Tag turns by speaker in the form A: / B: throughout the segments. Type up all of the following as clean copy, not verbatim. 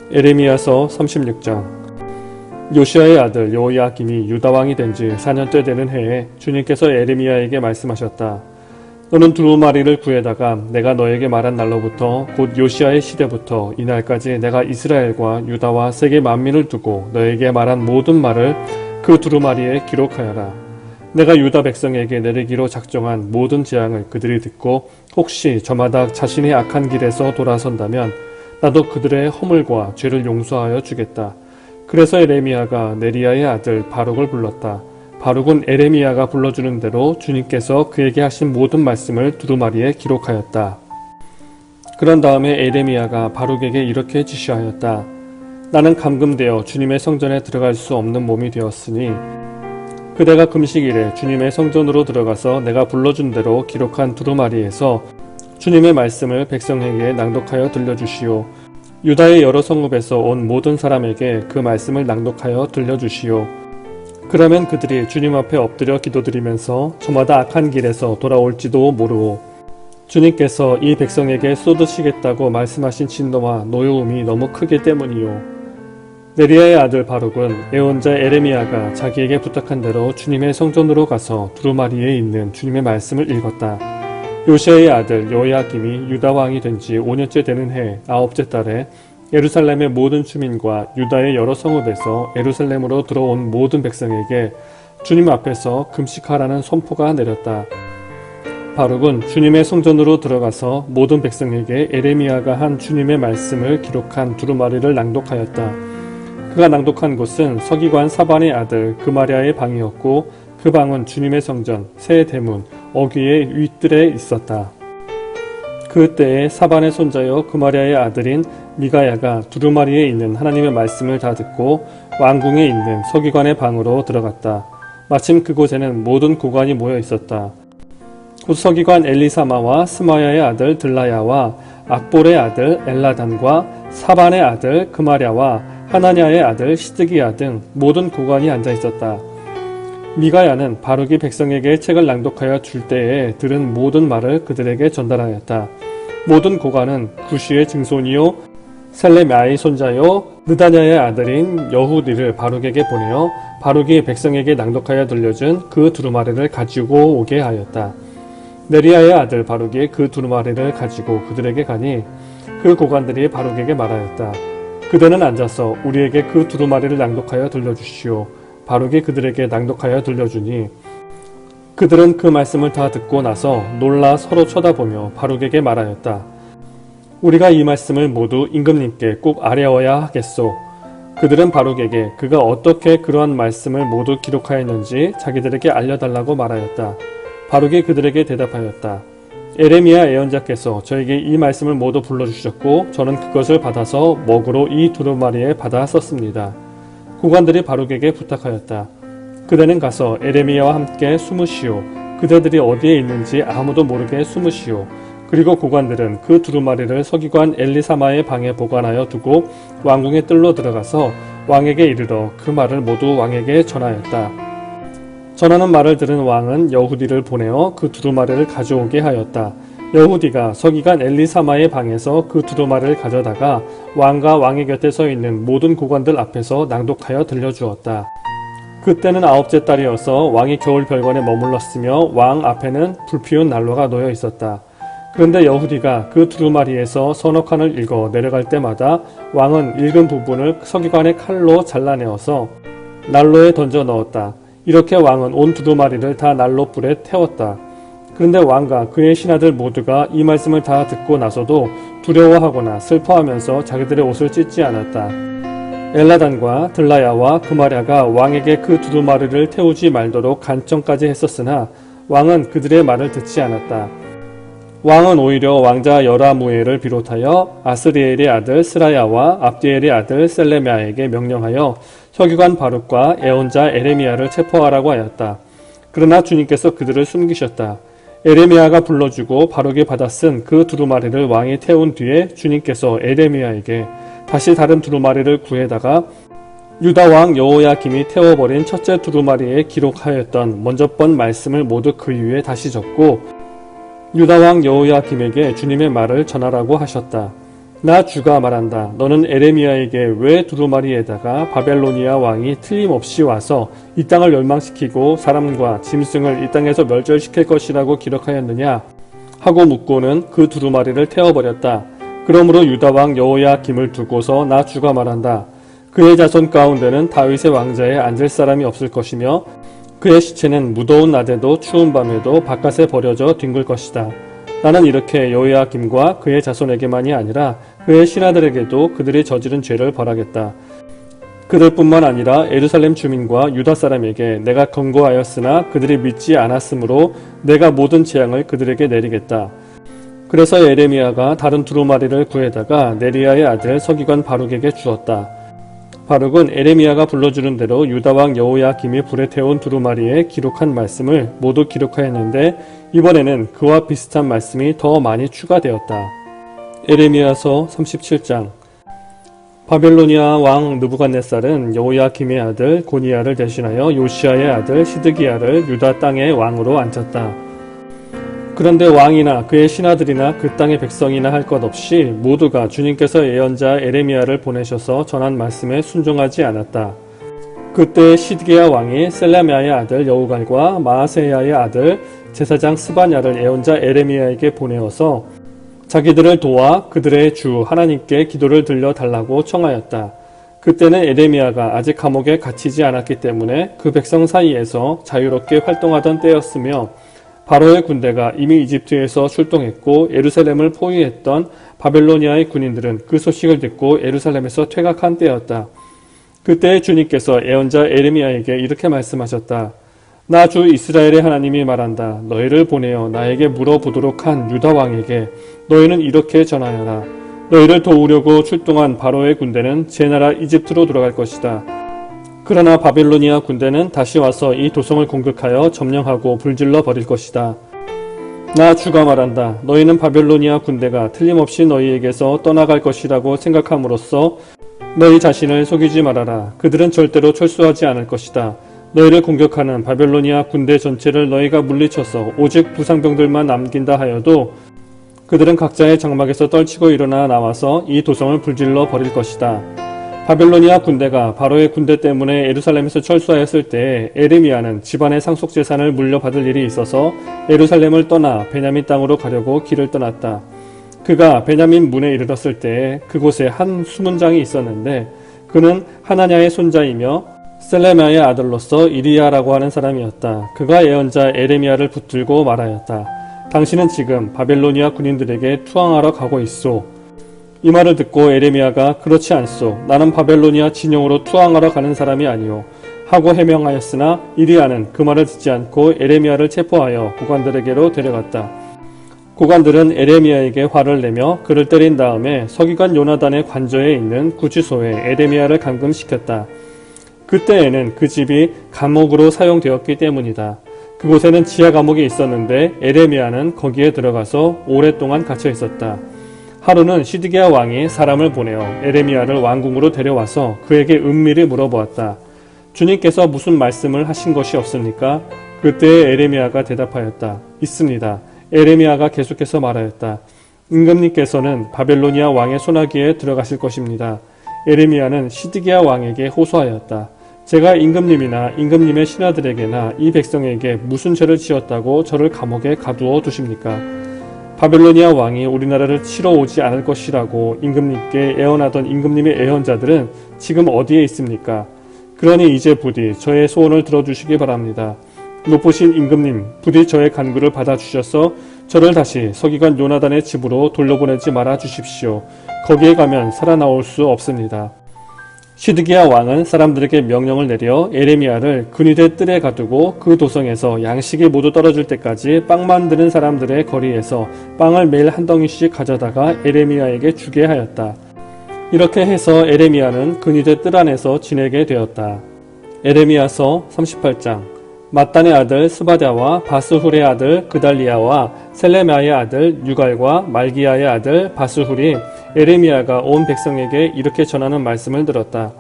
A: 에레미야서 36장. 요시야의 아들 여호야김이 유다왕이 된 지 4년째 되는 해에 주님께서 에레미야에게 말씀하셨다. 너는 두루마리를 구해다가 내가 너에게 말한 날로부터 곧 요시야의 시대부터 이날까지 내가 이스라엘과 유다와 세계 만민을 두고 너에게 말한 모든 말을 그 두루마리에 기록하여라. 내가 유다 백성에게 내리기로 작정한 모든 재앙을 그들이 듣고 혹시 저마다 자신의 악한 길에서 돌아선다면 나도 그들의 허물과 죄를 용서하여 주겠다. 그래서 에레미야가 네리야의 아들 바룩을 불렀다. 바룩은 에레미야가 불러주는 대로 주님께서 그에게 하신 모든 말씀을 두루마리에 기록하였다. 그런 다음에 에레미야가 바룩에게 이렇게 지시하였다. 나는 감금되어 주님의 성전에 들어갈 수 없는 몸이 되었으니 그대가 금식일에 주님의 성전으로 들어가서 내가 불러준 대로 기록한 두루마리에서 주님의 말씀을 백성에게 낭독하여 들려주시오. 유다의 여러 성읍에서 온 모든 사람에게 그 말씀을 낭독하여 들려주시오. 그러면 그들이 주님 앞에 엎드려 기도드리면서 저마다 악한 길에서 돌아올지도 모르오. 주님께서 이 백성에게 쏟으시겠다고 말씀하신 진노와 노여움이 너무 크기 때문이요. 네리야의 아들 바룩은 예언자 에레미야가 자기에게 부탁한 대로 주님의 성전으로 가서 두루마리에 있는 주님의 말씀을 읽었다. 요시야의 아들 여호야김이 유다 왕이 된 지 5년째 되는 해 9째 달에 예루살렘의 모든 주민과 유다의 여러 성읍에서 예루살렘으로 들어온 모든 백성에게 주님 앞에서 금식하라는 선포가 내렸다. 바룩은 주님의 성전으로 들어가서 모든 백성에게 에레미야가 한 주님의 말씀을 기록한 두루마리를 낭독하였다. 그가 낭독한 곳은 서기관 사반의 아들 그마랴의 방이었고 그 방은 주님의 성전, 새 대문, 어귀의 윗뜰에 있었다. 그때에 사반의 손자여 그마랴의 아들인 미가야가 두루마리에 있는 하나님의 말씀을 다 듣고 왕궁에 있는 서기관의 방으로 들어갔다. 마침 그곳에는 모든 고관이 모여 있었다. 곧 서기관 엘리사마와 스마야의 아들 들라야와 악볼의 아들 엘라단과 사반의 아들 그마랴와 하나냐의 아들 시드기야 등 모든 고관이 앉아 있었다. 미가야는 바룩이 백성에게 책을 낭독하여 줄 때에 들은 모든 말을 그들에게 전달하였다. 모든 고관은 구시의 증손이요 셀레미아의 손자요 느다냐의 아들인 여후디를 바룩에게 보내어 바룩이 백성에게 낭독하여 들려준 그 두루마리를 가지고 오게 하였다. 네리야의 아들 바룩이 그 두루마리를 가지고 그들에게 가니 그 고관들이 바룩에게 말하였다. 그대는 앉아서 우리에게 그 두루마리를 낭독하여 들려주시오. 바룩이 그들에게 낭독하여 들려주니 그들은 그 말씀을 다 듣고 나서 놀라 서로 쳐다보며 바룩에게 말하였다. 우리가 이 말씀을 모두 임금님께 꼭 아뢰어야 하겠소. 그들은 바룩에게 그가 어떻게 그러한 말씀을 모두 기록하였는지 자기들에게 알려달라고 말하였다. 바룩이 그들에게 대답하였다. 에레미야 예언자께서 저에게 이 말씀을 모두 불러주셨고 저는 그것을 받아서 먹으로 이 두루마리에 받아 썼습니다. 고관들이 바룩에게 부탁하였다. 그대는 가서 에레미야와 함께 숨으시오. 그대들이 어디에 있는지 아무도 모르게 숨으시오. 그리고 고관들은 그 두루마리를 서기관 엘리사마의 방에 보관하여 두고 왕궁의 뜰로 들어가서 왕에게 이르러 그 말을 모두 왕에게 전하였다. 전하는 말을 들은 왕은 여후디를 보내어 그 두루마리를 가져오게 하였다. 여후디가 서기관 엘리사마의 방에서 그 두루마리를 가져다가 왕과 왕의 곁에 서 있는 모든 고관들 앞에서 낭독하여 들려주었다. 그때는 9째 달이어서 왕이 겨울 별관에 머물렀으며 왕 앞에는 불피운 난로가 놓여 있었다. 그런데 여후디가 그 두루마리에서 서너 칸을 읽어 내려갈 때마다 왕은 읽은 부분을 서기관의 칼로 잘라내어서 난로에 던져 넣었다. 이렇게 왕은 온 두루마리를 다 난로불에 태웠다. 그런데 왕과 그의 신하들 모두가 이 말씀을 다 듣고 나서도 두려워하거나 슬퍼하면서 자기들의 옷을 찢지 않았다. 엘라단과 들라야와 그마랴가 왕에게 그 두루마리를 태우지 말도록 간청까지 했었으나 왕은 그들의 말을 듣지 않았다. 왕은 오히려 왕자 여라무엘을 비롯하여 아스리엘의 아들 스라야와 압디엘의 아들 셀레미아에게 명령하여 서기관 바룩과 예언자 에레미야를 체포하라고 하였다. 그러나 주님께서 그들을 숨기셨다. 에레미야가 불러주고 바룩이 받아 쓴 그 두루마리를 왕이 태운 뒤에 주님께서 에레미야에게 다시 다른 두루마리를 구해다가 유다 왕 여호야김이 태워버린 첫째 두루마리에 기록하였던 먼저 번 말씀을 모두 그 위에 다시 적고 유다 왕 여호야김에게 주님의 말을 전하라고 하셨다. 나 주가 말한다. 너는 에레미야에게 왜 두루마리에다가 바벨로니아 왕이 틀림없이 와서 이 땅을 멸망시키고 사람과 짐승을 이 땅에서 멸절시킬 것이라고 기록하였느냐 하고 묻고는 그 두루마리를 태워버렸다. 그러므로 유다왕 여호야김을 두고서 나 주가 말한다. 그의 자손 가운데는 다윗의 왕자에 앉을 사람이 없을 것이며 그의 시체는 무더운 낮에도 추운 밤에도 바깥에 버려져 뒹굴 것이다. 나는 이렇게 여호야김과 그의 자손에게만이 아니라 그의 신하들에게도 그들이 저지른 죄를 벌하겠다. 그들뿐만 아니라 예루살렘 주민과 유다 사람에게 내가 경고하였으나 그들이 믿지 않았으므로 내가 모든 재앙을 그들에게 내리겠다. 그래서 에레미야가 다른 두루마리를 구해다가 네리야의 아들 서기관 바룩에게 주었다. 바룩은 에레미야가 불러주는 대로 유다왕 여호야김이 불에 태운 두루마리에 기록한 말씀을 모두 기록하였는데 이번에는 그와 비슷한 말씀이 더 많이 추가되었다. 에레미야서 37장. 바벨로니아 왕 느부갓네살은 여호야김의 아들 고니야를 대신하여 요시야의 아들 시드기야를 유다 땅의 왕으로 앉혔다. 그런데 왕이나 그의 신하들이나 그 땅의 백성이나 할 것 없이 모두가 주님께서 예언자 에레미야를 보내셔서 전한 말씀에 순종하지 않았다. 그때 시드기야 왕이 셀레미야의 아들 여우갈과 마아세야의 아들 제사장 스바냐를 예언자 에레미야에게 보내어서 자기들을 도와 그들의 주 하나님께 기도를 들려 달라고 청하였다. 그때는 에레미야가 아직 감옥에 갇히지 않았기 때문에 그 백성 사이에서 자유롭게 활동하던 때였으며 바로의 군대가 이미 이집트에서 출동했고 예루살렘을 포위했던 바벨로니아의 군인들은 그 소식을 듣고 예루살렘에서 퇴각한 때였다. 그때 주님께서 예언자 에레미야에게 이렇게 말씀하셨다. 나 주 이스라엘의 하나님이 말한다. 너희를 보내어 나에게 물어보도록 한 유다 왕에게 너희는 이렇게 전하여라. 너희를 도우려고 출동한 바로의 군대는 제 나라 이집트로 돌아갈 것이다. 그러나 바벨로니아 군대는 다시 와서 이 도성을 공격하여 점령하고 불질러 버릴 것이다. 나 주가 말한다. 너희는 바벨로니아 군대가 틀림없이 너희에게서 떠나갈 것이라고 생각함으로써 너희 자신을 속이지 말아라. 그들은 절대로 철수하지 않을 것이다. 너희를 공격하는 바벨로니아 군대 전체를 너희가 물리쳐서 오직 부상병들만 남긴다 하여도 그들은 각자의 장막에서 떨치고 일어나 나와서 이 도성을 불질러 버릴 것이다. 바벨로니아 군대가 바로의 군대 때문에 예루살렘에서 철수하였을 때 에레미야는 집안의 상속재산을 물려받을 일이 있어서 예루살렘을 떠나 베냐민 땅으로 가려고 길을 떠났다. 그가 베냐민 문에 이르렀을 때 그곳에 한 수문장이 있었는데 그는 하나냐의 손자이며 셀레미야의 아들로서 이리야라고 하는 사람이었다. 그가 예언자 에레미야를 붙들고 말하였다. 당신은 지금 바벨로니아 군인들에게 투항하러 가고 있소. 이 말을 듣고 에레미야가 그렇지 않소. 나는 바벨로니아 진영으로 투항하러 가는 사람이 아니오. 하고 해명하였으나 이리야는 그 말을 듣지 않고 에레미야를 체포하여 고관들에게로 데려갔다. 고관들은 에레미야에게 화를 내며 그를 때린 다음에 서기관 요나단의 관저에 있는 구치소에 에레미야를 감금시켰다. 그때에는 그 집이 감옥으로 사용되었기 때문이다. 그곳에는 지하 감옥이 있었는데 에레미야는 거기에 들어가서 오랫동안 갇혀 있었다. 하루는 시드기야 왕이 사람을 보내어 에레미야를 왕궁으로 데려와서 그에게 은밀히 물어보았다. 주님께서 무슨 말씀을 하신 것이 없습니까? 그때 에레미야가 대답하였다. 있습니다. 에레미야가 계속해서 말하였다. 임금님께서는 바벨로니아 왕의 손아귀에 들어가실 것입니다. 에레미야는 시드기야 왕에게 호소하였다. 제가 임금님이나 임금님의 신하들에게나 이 백성에게 무슨 죄를 지었다고 저를 감옥에 가두어 두십니까? 바벨로니아 왕이 우리나라를 치러 오지 않을 것이라고 임금님께 애언하던 임금님의 애언자들은 지금 어디에 있습니까? 그러니 이제 부디 저의 소원을 들어주시기 바랍니다. 높으신 임금님, 부디 저의 간구를 받아주셔서 저를 다시 서기관 요나단의 집으로 돌려보내지 말아 주십시오. 거기에 가면 살아나올 수 없습니다. 시드기야 왕은 사람들에게 명령을 내려 에레미야를 근위대 뜰에 가두고 그 도성에서 양식이 모두 떨어질 때까지 빵 만드는 사람들의 거리에서 빵을 매일 한 덩이씩 가져다가 에레미야에게 주게 하였다. 이렇게 해서 에레미야는 근위대 뜰 안에서 지내게 되었다. 에레미야서 38장. 맏단의 아들 스바랴와 바스훌의 아들 그달리야와 셀레미야의 아들 유갈과 말기야의 아들 바스훌이 에레미야가 온 백성에게 이렇게 전하는 말씀을 들었다.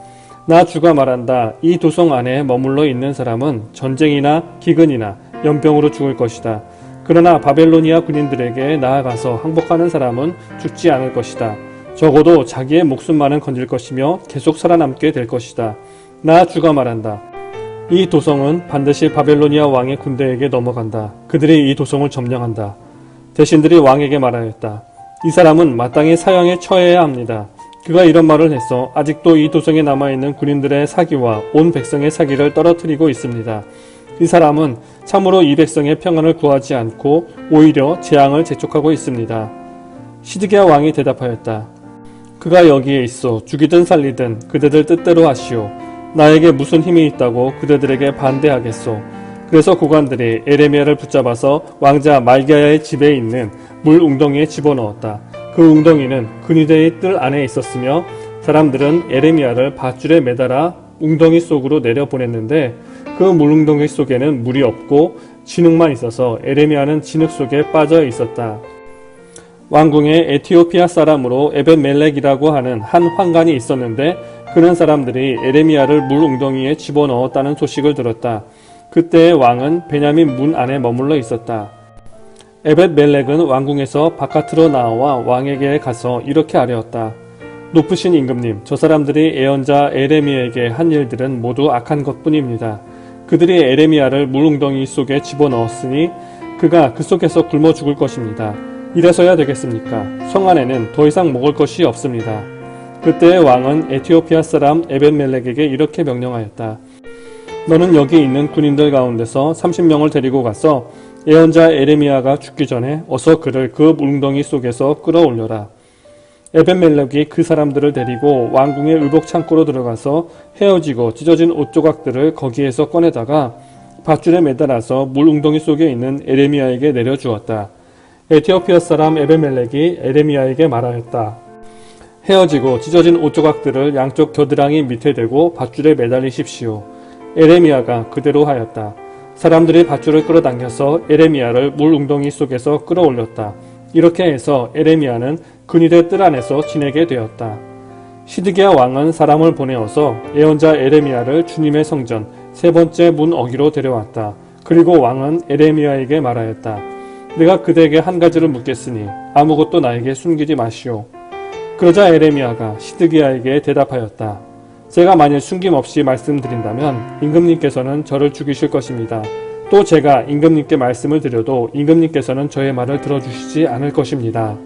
A: 나 주가 말한다. 이 도성 안에 머물러 있는 사람은 전쟁이나 기근이나 연병으로 죽을 것이다. 그러나 바벨로니아 군인들에게 나아가서 항복하는 사람은 죽지 않을 것이다. 적어도 자기의 목숨만은 건질 것이며 계속 살아남게 될 것이다. 나 주가 말한다. 이 도성은 반드시 바벨로니아 왕의 군대에게 넘어간다. 그들이 이 도성을 점령한다. 대신들이 왕에게 말하였다. 이 사람은 마땅히 사형에 처해야 합니다. 그가 이런 말을 해서 아직도 이 도성에 남아있는 군인들의 사기와 온 백성의 사기를 떨어뜨리고 있습니다. 이 사람은 참으로 이 백성의 평안을 구하지 않고 오히려 재앙을 재촉하고 있습니다. 시드기야 왕이 대답하였다. 그가 여기에 있어 죽이든 살리든 그대들 뜻대로 하시오. 나에게 무슨 힘이 있다고 그대들에게 반대하겠소. 그래서 고관들이 에레미야를 붙잡아서 왕자 말기야의 집에 있는 물 웅덩이에 집어넣었다. 그 웅덩이는 근위대의 뜰 안에 있었으며 사람들은 에레미야를 밧줄에 매달아 웅덩이 속으로 내려보냈는데 그 물웅덩이 속에는 물이 없고 진흙만 있어서 에레미야는 진흙 속에 빠져 있었다. 왕궁에 에티오피아 사람으로 에벳멜렉이라고 하는 한 환관이 있었는데 그런 사람들이 에레미야를 물 웅덩이에 집어넣었다는 소식을 들었다. 그때 왕은 베냐민 문 안에 머물러 있었다. 에벳멜렉은 왕궁에서 바깥으로 나와 왕에게 가서 이렇게 아뢰었다. 높으신 임금님, 저 사람들이 예언자 에레미야에게 한 일들은 모두 악한 것뿐입니다. 그들이 에레미야를 물웅덩이 속에 집어넣었으니 그가 그 속에서 굶어 죽을 것입니다. 이래서야 되겠습니까? 성 안에는 더 이상 먹을 것이 없습니다. 그때 왕은 에티오피아 사람 에벳멜렉에게 이렇게 명령하였다. 너는 여기 있는 군인들 가운데서 30명을 데리고 가서 예언자 에레미야가 죽기 전에 어서 그를 그 물웅덩이 속에서 끌어올려라. 에벳멜렉이 그 사람들을 데리고 왕궁의 의복 창고로 들어가서 헤어지고 찢어진 옷 조각들을 거기에서 꺼내다가 밧줄에 매달아서 물웅덩이 속에 있는 에레미야에게 내려주었다. 에티오피아 사람 에벳멜렉이 에레미야에게 말하였다. 헤어지고 찢어진 옷 조각들을 양쪽 겨드랑이 밑에 대고 밧줄에 매달리십시오. 에레미야가 그대로 하였다. 사람들이 밧줄을 끌어당겨서 에레미야를 물 웅덩이 속에서 끌어올렸다. 이렇게 해서 에레미야는 근위대 뜰 안에서 지내게 되었다. 시드기야 왕은 사람을 보내어서 예언자 에레미야를 주님의 성전 세 번째 문 어기로 데려왔다. 그리고 왕은 에레미야에게 말하였다. 내가 그대에게 한 가지를 묻겠으니 아무것도 나에게 숨기지 마시오. 그러자 에레미야가 시드기야에게 대답하였다. 제가 만일 숨김없이 말씀드린다면 임금님께서는 저를 죽이실 것입니다. 또 제가 임금님께 말씀을 드려도 임금님께서는 저의 말을 들어주시지 않을 것입니다.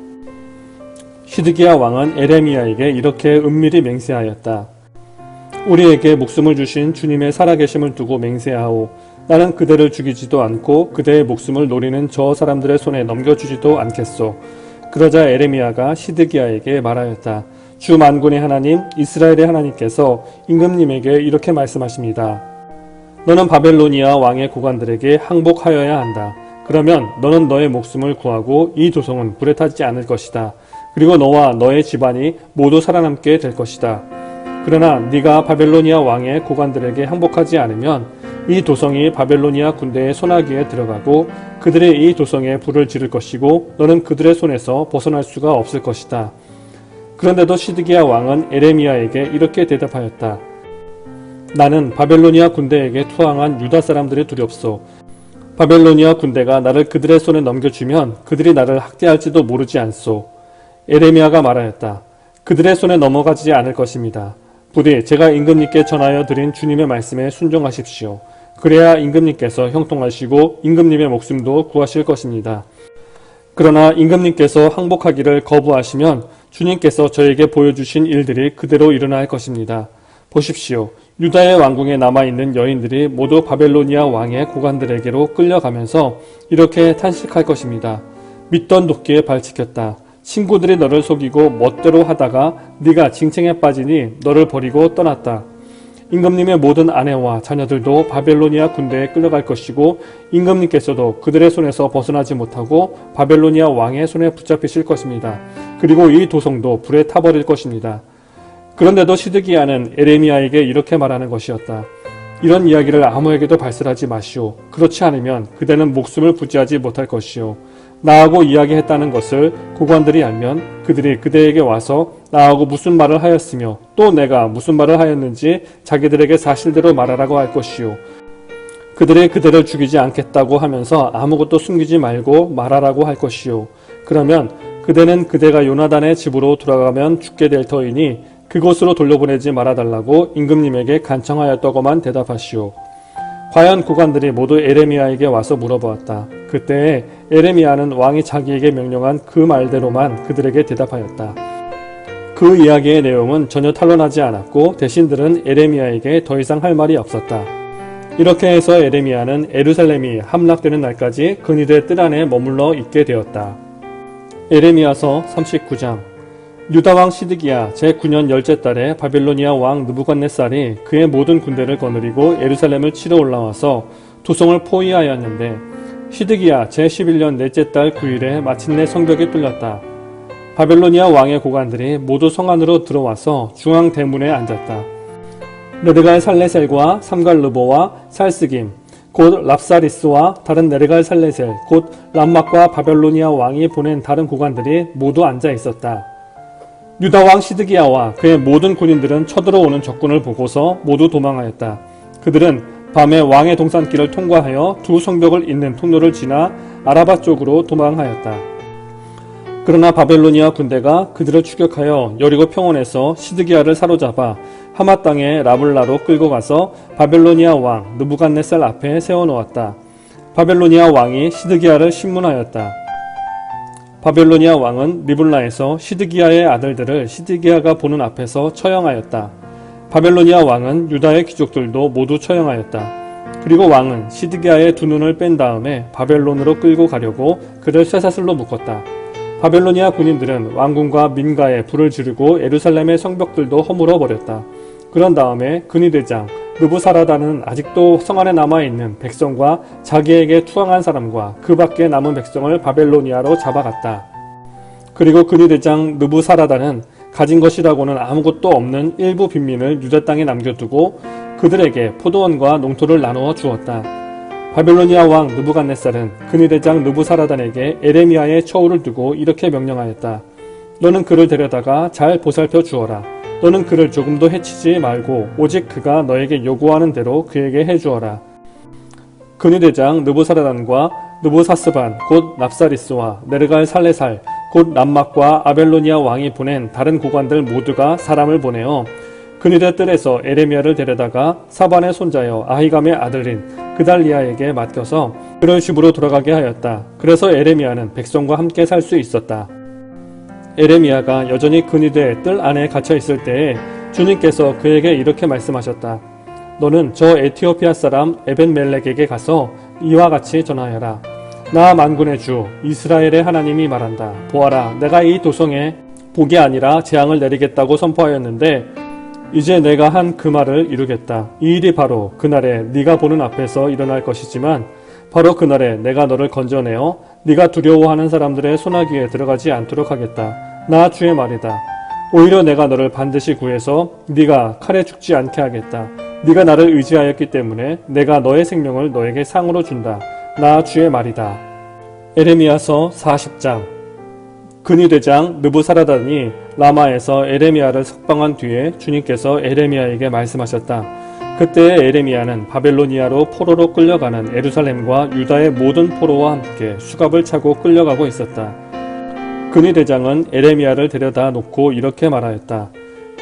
A: 시드기야 왕은 에레미야에게 이렇게 은밀히 맹세하였다. 우리에게 목숨을 주신 주님의 살아계심을 두고 맹세하오. 나는 그대를 죽이지도 않고 그대의 목숨을 노리는 저 사람들의 손에 넘겨주지도 않겠소. 그러자 에레미야가 시드기야에게 말하였다. 주 만군의 하나님 이스라엘의 하나님께서 임금님에게 이렇게 말씀하십니다. 너는 바벨로니아 왕의 고관들에게 항복하여야 한다. 그러면 너는 너의 목숨을 구하고 이 도성은 불에 타지 않을 것이다. 그리고 너와 너의 집안이 모두 살아남게 될 것이다. 그러나 네가 바벨로니아 왕의 고관들에게 항복하지 않으면 이 도성이 바벨로니아 군대의 손아귀에 들어가고 그들이 이 도성에 불을 지를 것이고 너는 그들의 손에서 벗어날 수가 없을 것이다. 그런데도 시드기야 왕은 에레미야에게 이렇게 대답하였다. 나는 바벨로니아 군대에게 투항한 유다 사람들이 두렵소. 바벨로니아 군대가 나를 그들의 손에 넘겨주면 그들이 나를 학대할지도 모르지 않소. 에레미야가 말하였다. 그들의 손에 넘어가지 않을 것입니다. 부디 제가 임금님께 전하여 드린 주님의 말씀에 순종하십시오. 그래야 임금님께서 형통하시고 임금님의 목숨도 구하실 것입니다. 그러나 임금님께서 항복하기를 거부하시면 주님께서 저에게 보여주신 일들이 그대로 일어날 것입니다. 보십시오. 유다의 왕궁에 남아있는 여인들이 모두 바벨로니아 왕의 고관들에게로 끌려가면서 이렇게 탄식할 것입니다. 믿던 도끼에 발치켰다. 친구들이 너를 속이고 멋대로 하다가 네가 징챙에 빠지니 너를 버리고 떠났다. 임금님의 모든 아내와 자녀들도 바벨로니아 군대에 끌려갈 것이고 임금님께서도 그들의 손에서 벗어나지 못하고 바벨로니아 왕의 손에 붙잡히실 것입니다. 그리고 이 도성도 불에 타버릴 것입니다. 그런데도 시드기야는 에레미야에게 이렇게 말하는 것이었다. 이런 이야기를 아무에게도 발설하지 마시오. 그렇지 않으면 그대는 목숨을 부지하지 못할 것이오. 나하고 이야기했다는 것을 고관들이 알면 그들이 그대에게 와서 나하고 무슨 말을 하였으며 또 내가 무슨 말을 하였는지 자기들에게 사실대로 말하라고 할 것이오. 그들이 그대를 죽이지 않겠다고 하면서 아무것도 숨기지 말고 말하라고 할 것이오. 그러면 그대는 그대가 요나단의 집으로 돌아가면 죽게 될 터이니 그곳으로 돌려보내지 말아달라고 임금님에게 간청하였다고만 대답하시오. 과연 고관들이 모두 에레미야에게 와서 물어보았다. 그때 에레미야는 왕이 자기에게 명령한 그 말대로만 그들에게 대답하였다. 그 이야기의 내용은 전혀 탄로나지 않았고 대신들은 에레미야에게 더 이상 할 말이 없었다. 이렇게 해서 에레미야는 예루살렘이 함락되는 날까지 근위대 뜰 안에 머물러 있게 되었다. 에레미야서 39장. 유다왕 시드기야 제9년 열째 달에 바빌로니아 왕 느부갓네살이 그의 모든 군대를 거느리고 예루살렘을 치러 올라와서 도성을 포위하였는데 시드기야 제11년 넷째 달 9일에 마침내 성벽이 뚫렸다. 바빌로니아 왕의 고관들이 모두 성 안으로 들어와서 중앙 대문에 앉았다. 네르갈 살레셀과 삼갈 르보와 살스김 곧 랍사리스와 다른 네르갈 살레셀 곧 람막과 바빌로니아 왕이 보낸 다른 고관들이 모두 앉아 있었다. 유다왕 시드기야와 그의 모든 군인들은 쳐들어오는 적군을 보고서 모두 도망하였다. 그들은 밤에 왕의 동산길을 통과하여 두 성벽을 잇는 통로를 지나 아라바 쪽으로 도망하였다. 그러나 바벨로니아 군대가 그들을 추격하여 여리고 평원에서 시드기야를 사로잡아 하맛 땅의 라블라로 끌고 가서 바벨로니아 왕 느부갓네살 앞에 세워놓았다. 바벨로니아 왕이 시드기야를 신문하였다. 바벨로니아 왕은 리블라에서 시드기야의 아들들을 시드기야가 보는 앞에서 처형하였다. 바벨로니아 왕은 유다의 귀족들도 모두 처형하였다. 그리고 왕은 시드기야의 두 눈을 뺀 다음에 바벨론으로 끌고 가려고 그를 쇠사슬로 묶었다. 바벨로니아 군인들은 왕궁과 민가에 불을 지르고 예루살렘의 성벽들도 허물어 버렸다. 그런 다음에 근위대장 느부사라단은 아직도 성 안에 남아있는 백성과 자기에게 투항한 사람과 그 밖에 남은 백성을 바벨로니아로 잡아갔다. 그리고 근위대장 느부사라단은 가진 것이라고는 아무것도 없는 일부 빈민을 유다 땅에 남겨두고 그들에게 포도원과 농토를 나누어 주었다. 바벨로니아 왕 느부갓네살은 근위대장 느부사라단에게 에레미야의 처우를 두고 이렇게 명령하였다. 너는 그를 데려다가 잘 보살펴 주어라. 너는 그를 조금도 해치지 말고 오직 그가 너에게 요구하는 대로 그에게 해주어라. 근위대장 느부사라단과 느부사스반 곧 납사리스와 네르갈 살레살 곧 람막과 아벨로니아 왕이 보낸 다른 고관들 모두가 사람을 보내어 근위대 뜰에서 에레미야를 데려다가 사반의 손자여 아히감의 아들인 그달리아에게 맡겨서 그를 집으로 돌아가게 하였다. 그래서 에레미야는 백성과 함께 살 수 있었다. 에레미야가 여전히 근위대 뜰 안에 갇혀 있을 때에 주님께서 그에게 이렇게 말씀하셨다. 너는 저 에티오피아 사람 에벤멜렉에게 가서 이와 같이 전하여라. 나 만군의 주 이스라엘의 하나님이 말한다. 보아라, 내가 이 도성에 복이 아니라 재앙을 내리겠다고 선포하였는데 이제 내가 한 그 말을 이루겠다. 이 일이 바로 그날에 네가 보는 앞에서 일어날 것이지만 바로 그날에 내가 너를 건져내어 네가 두려워하는 사람들의 소나기에 들어가지 않도록 하겠다. 나 주의 말이다. 오히려 내가 너를 반드시 구해서 네가 칼에 죽지 않게 하겠다. 네가 나를 의지하였기 때문에 내가 너의 생명을 너에게 상으로 준다. 나 주의 말이다. 에레미야서 40장. 근위대장 느부사라단이 라마에서 에레미야를 석방한 뒤에 주님께서 에레미야에게 말씀하셨다. 그때 에레미야는 바벨로니아로 포로로 끌려가는 예루살렘과 유다의 모든 포로와 함께 수갑을 차고 끌려가고 있었다. 근위대장은 에레미야를 데려다 놓고 이렇게 말하였다.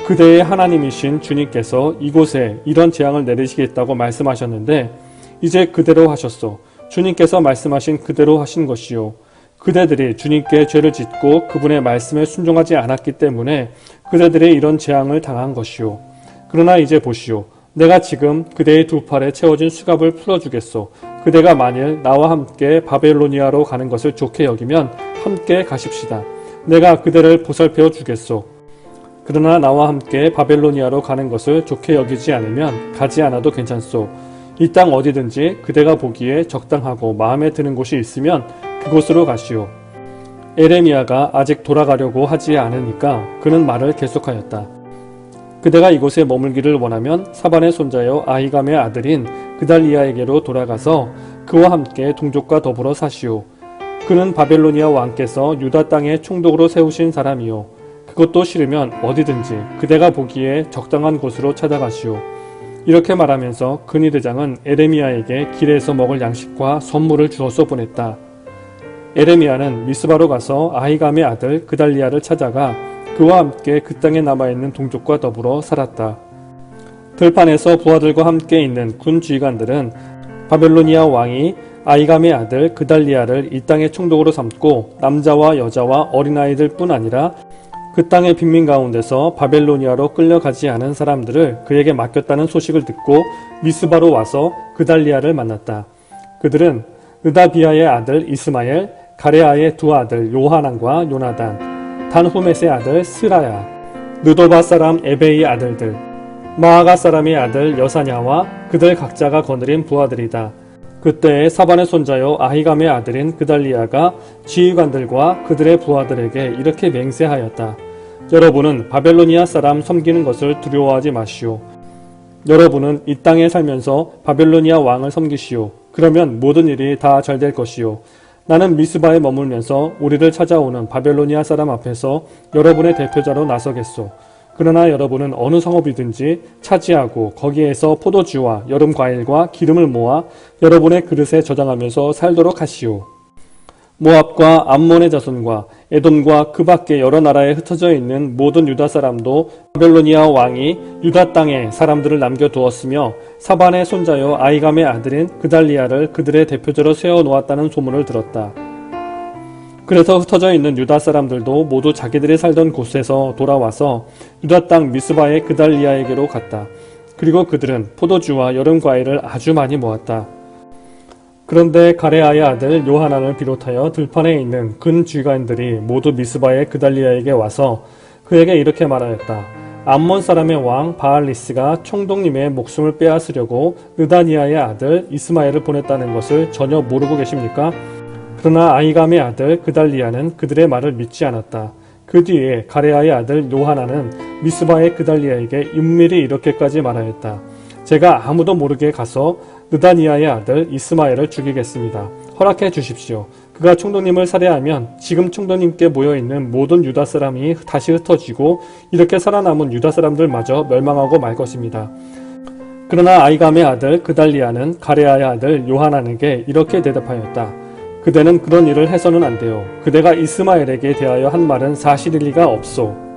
A: 그대의 하나님이신 주님께서 이곳에 이런 재앙을 내리시겠다고 말씀하셨는데 이제 그대로 하셨소. 주님께서 말씀하신 그대로 하신 것이요. 그대들이 주님께 죄를 짓고 그분의 말씀에 순종하지 않았기 때문에 그대들이 이런 재앙을 당한 것이요. 그러나 이제 보시오. 내가 지금 그대의 두 팔에 채워진 수갑을 풀어주겠소. 그대가 만일 나와 함께 바벨로니아로 가는 것을 좋게 여기면 함께 가십시다. 내가 그대를 보살펴 주겠소. 그러나 나와 함께 바벨로니아로 가는 것을 좋게 여기지 않으면 가지 않아도 괜찮소. 이 땅 어디든지 그대가 보기에 적당하고 마음에 드는 곳이 있으면 그곳으로 가시오. 에레미야가 아직 돌아가려고 하지 않으니까 그는 말을 계속하였다. 그대가 이곳에 머물기를 원하면 사반의 손자여 아히감의 아들인 그달리아에게로 돌아가서 그와 함께 동족과 더불어 사시오. 그는 바벨로니아 왕께서 유다 땅에 총독으로 세우신 사람이요. 그것도 싫으면 어디든지 그대가 보기에 적당한 곳으로 찾아가시오. 이렇게 말하면서 근위대장은 에레미야에게 길에서 먹을 양식과 선물을 주어서 보냈다. 에레미야는 미스바로 가서 아히감의 아들 그달리야를 찾아가 그와 함께 그 땅에 남아있는 동족과 더불어 살았다. 들판에서 부하들과 함께 있는 군 지휘관들은 바벨로니아 왕이 아히감의 아들 그달리야를 이 땅의 총독으로 삼고 남자와 여자와 어린아이들 뿐 아니라 그 땅의 빈민 가운데서 바벨로니아로 끌려가지 않은 사람들을 그에게 맡겼다는 소식을 듣고 미스바로 와서 그달리야를 만났다. 그들은 느다비아의 아들 이스마엘, 가레아의 두 아들 요하난과 요나단, 단후메스의 아들 스라야, 느도바 사람 에베이의 아들들, 마아가 사람의 아들 여사냐와 그들 각자가 거느린 부하들이다. 그때에 사반의 손자요 아히감의 아들인 그달리야가 지휘관들과 그들의 부하들에게 이렇게 맹세하였다. 여러분은 바벨로니아 사람 섬기는 것을 두려워하지 마시오. 여러분은 이 땅에 살면서 바벨로니아 왕을 섬기시오. 그러면 모든 일이 다 잘 될 것이오. 나는 미스바에 머물면서 우리를 찾아오는 바벨로니아 사람 앞에서 여러분의 대표자로 나서겠소. 그러나 여러분은 어느 성읍이든지 차지하고 거기에서 포도주와 여름 과일과 기름을 모아 여러분의 그릇에 저장하면서 살도록 하시오. 모압과 암몬의 자손과 에돔과 그 밖에 여러 나라에 흩어져 있는 모든 유다 사람도 바벨로니아 왕이 유다 땅에 사람들을 남겨두었으며 사반의 손자여 아히감의 아들인 그달리야를 그들의 대표자로 세워놓았다는 소문을 들었다. 그래서 흩어져 있는 유다 사람들도 모두 자기들이 살던 곳에서 돌아와서 유다 땅 미스바의 그달리야에게로 갔다. 그리고 그들은 포도주와 여름 과일을 아주 많이 모았다. 그런데 가레아의 아들 요하난을 비롯하여 들판에 있는 근 쥐관들이 모두 미스바의 그달리야에게 와서 그에게 이렇게 말하였다. 암몬 사람의 왕 바알리스가 총독님의 목숨을 빼앗으려고 느다니아의 아들 이스마엘을 보냈다는 것을 전혀 모르고 계십니까? 그러나 아히감의 아들 그달리야는 그들의 말을 믿지 않았다. 그 뒤에 가레아의 아들 요하난은 미스바의 그달리야에게 은밀히 이렇게까지 말하였다. 제가 아무도 모르게 가서 느다니아의 아들 이스마엘을 죽이겠습니다. 허락해 주십시오. 그가 총독님을 살해하면 지금 총독님께 모여있는 모든 유다 사람이 다시 흩어지고 이렇게 살아남은 유다 사람들마저 멸망하고 말 것입니다. 그러나 아히감의 아들 그달리야는 가레아의 아들 요하난에게 이렇게 대답하였다. 그대는 그런 일을 해서는 안 돼요. 그대가 이스마엘에게 대하여 한 말은 사실일 리가 없소.